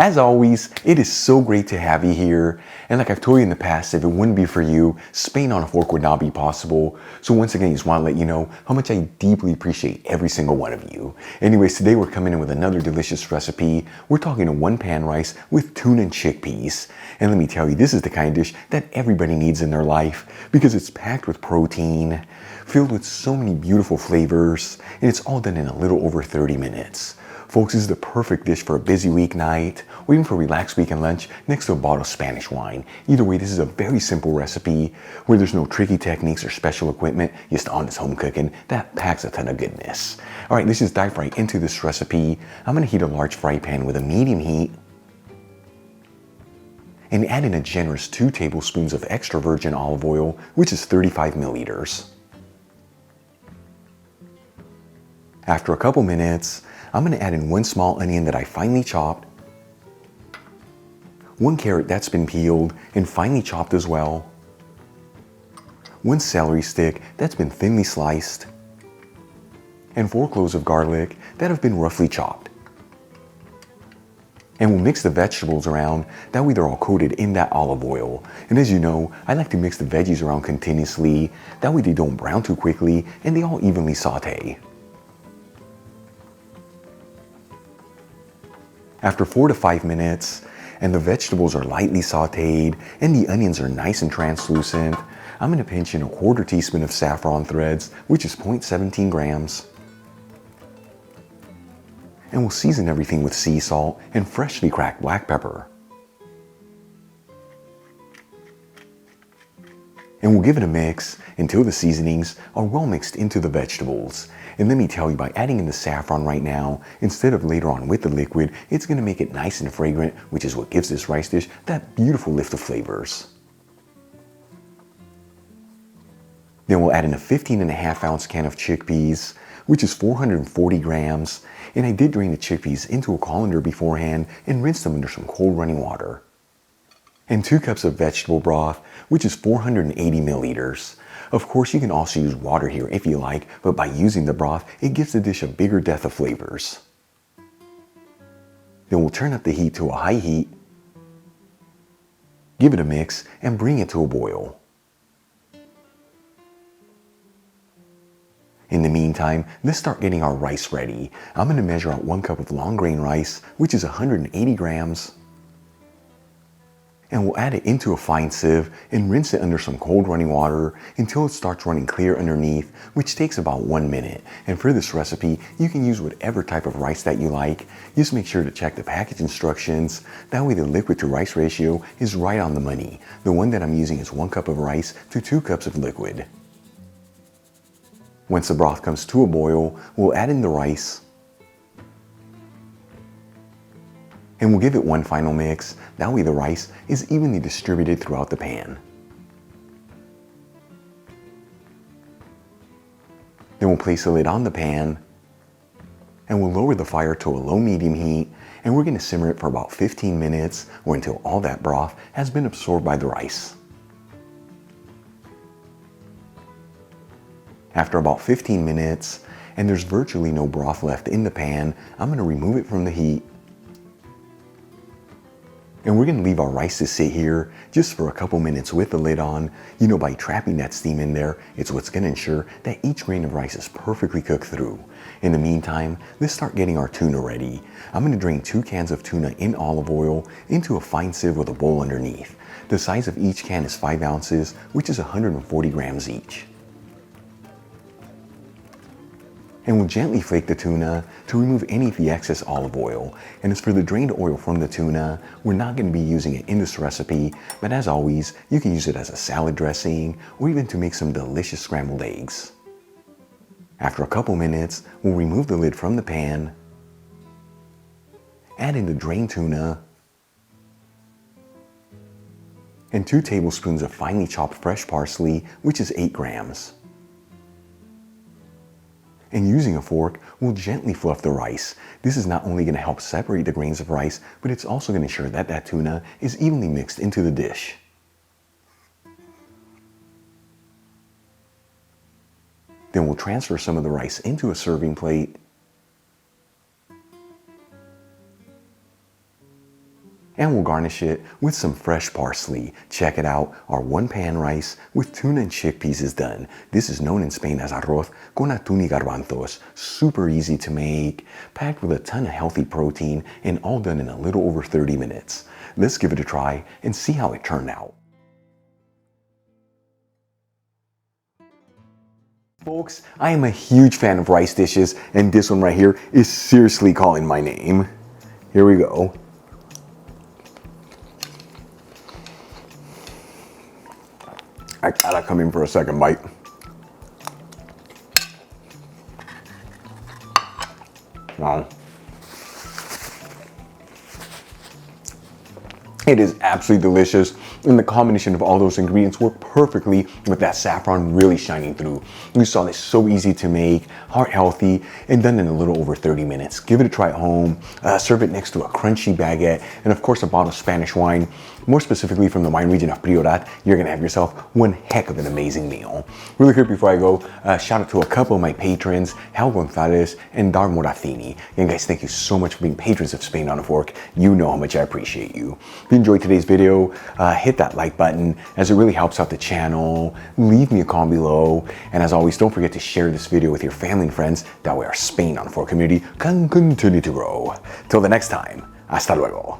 As always, it is so great to have you here. And like I've told you in the past, if it wouldn't be for you, Spain on a fork would not be possible. So once again, I just want to let you know how much I deeply appreciate every single one of you. Anyways, today we're coming in with another delicious recipe. We're talking a one-pan rice with tuna and chickpeas. And let me tell you, this is the kind of dish that everybody needs in their life because it's packed with protein, filled with so many beautiful flavors, and it's all done in a little over 30 minutes. Folks, this is the perfect dish for a busy weeknight or even for a relaxed weekend lunch next to a bottle of Spanish wine. Either way, this is a very simple recipe where there's no tricky techniques or special equipment, just honest home cooking that packs a ton of goodness. All right, let's just dive right into this recipe. I'm going to heat a large fry pan with a medium heat and add in a generous 2 tablespoons of extra virgin olive oil, which is 35 milliliters. After a couple minutes, I'm going to add in 1 small onion that I finely chopped, 1 carrot that's been peeled and finely chopped as well, 1 celery stick that's been thinly sliced, and 4 cloves of garlic that have been roughly chopped. And we'll mix the vegetables around, that way they're all coated in that olive oil. And as you know, I like to mix the veggies around continuously, that way they don't brown too quickly and they all evenly saute. After 4 to 5 minutes, and the vegetables are lightly sauteed, and the onions are nice and translucent, I'm going to pinch in a 1/4 teaspoon of saffron threads, which is 0.17 grams. And we'll season everything with sea salt and freshly cracked black pepper. And we'll give it a mix until the seasonings are well mixed into the vegetables. And let me tell you, by adding in the saffron right now, instead of later on with the liquid, it's going to make it nice and fragrant, which is what gives this rice dish that beautiful lift of flavors. Then we'll add in a 15.5 ounce can of chickpeas, which is 440 grams. And I did drain the chickpeas into a colander beforehand and rinse them under some cold running water. And 2 cups of vegetable broth, which is 480 milliliters. Of course, you can also use water here if you like, but by using the broth, it gives the dish a bigger depth of flavors. Then we'll turn up the heat to a high heat, give it a mix, and bring it to a boil. In the meantime, let's start getting our rice ready. I'm going to measure out 1 cup of long grain rice, which is 180 grams. And we'll add it into a fine sieve and rinse it under some cold running water until it starts running clear underneath, which takes about 1 minute. And for this recipe, you can use whatever type of rice that you like. Just make sure to check the package instructions. That way the liquid to rice ratio is right on the money. The one that I'm using is 1 cup of rice to 2 cups of liquid. Once the broth comes to a boil, we'll add in the rice. And we'll give it 1 final mix, that way the rice is evenly distributed throughout the pan. Then we'll place the lid on the pan, and we'll lower the fire to a low-medium heat, and we're going to simmer it for about 15 minutes or until all that broth has been absorbed by the rice. After about 15 minutes, and there's virtually no broth left in the pan, I'm going to remove it from the heat. And we're going to leave our rice to sit here just for a couple minutes with the lid on. You know, by trapping that steam in there, it's what's going to ensure that each grain of rice is perfectly cooked through. In the meantime, let's start getting our tuna ready. I'm going to drain 2 cans of tuna in olive oil into a fine sieve with a bowl underneath. The size of each can is 5 ounces, which is 140 grams each. And we'll gently flake the tuna to remove any of the excess olive oil. And as for the drained oil from the tuna, we're not going to be using it in this recipe, but as always, you can use it as a salad dressing or even to make some delicious scrambled eggs. After a couple minutes, we'll remove the lid from the pan, add in the drained tuna, and 2 tablespoons of finely chopped fresh parsley, which is 8 grams. And using a fork, we'll gently fluff the rice. This is not only going to help separate the grains of rice, but it's also going to ensure that that tuna is evenly mixed into the dish. Then we'll transfer some of the rice into a serving plate. And we'll garnish it with some fresh parsley. Check it out, our one pan rice with tuna and chickpeas is done. This is known in Spain as arroz con atún y garbanzos. Super easy to make, packed with a ton of healthy protein, and all done in a little over 30 minutes. Let's give it a try and see how it turned out. Folks, I am a huge fan of rice dishes, and this one right here is seriously calling my name. Here we go. I gotta come in for a second bite. Wow. It is absolutely delicious, and the combination of all those ingredients work perfectly with that saffron really shining through. You saw this so easy to make, heart healthy, and done in a little over 30 minutes. Give it a try at home, serve it next to a crunchy baguette, and of course a bottle of Spanish wine. More specifically from the wine region of Priorat, you're gonna have yourself one heck of an amazing meal. Really quick before I go, shout out to a couple of my patrons, Hal Gonzalez and Dar Moratini. And guys, thank you so much for being patrons of Spain on a Fork. You know how much I appreciate you. If you enjoyed today's video, hit that like button as it really helps out the channel. Leave me a comment below. And as always, don't forget to share this video with your family and friends. That way our Spain on a Fork community can continue to grow. Till the next time, hasta luego.